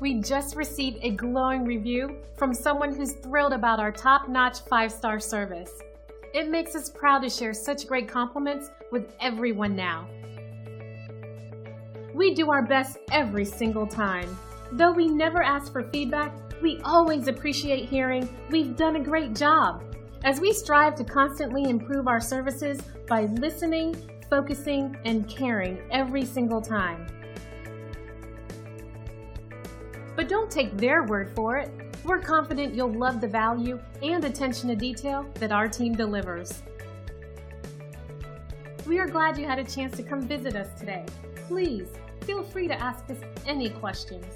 We just received a glowing review from someone who's thrilled about our top-notch 5-star service. It makes us proud to share such great compliments with everyone now. We do our best every single time. Though we never ask for feedback, we always appreciate hearing we've done a great job, as we strive to constantly improve our services by listening, focusing, and caring every single time. But don't take their word for it. We're confident you'll love the value and attention to detail that our team delivers. We are glad you had a chance to come visit us today. Please feel free to ask us any questions.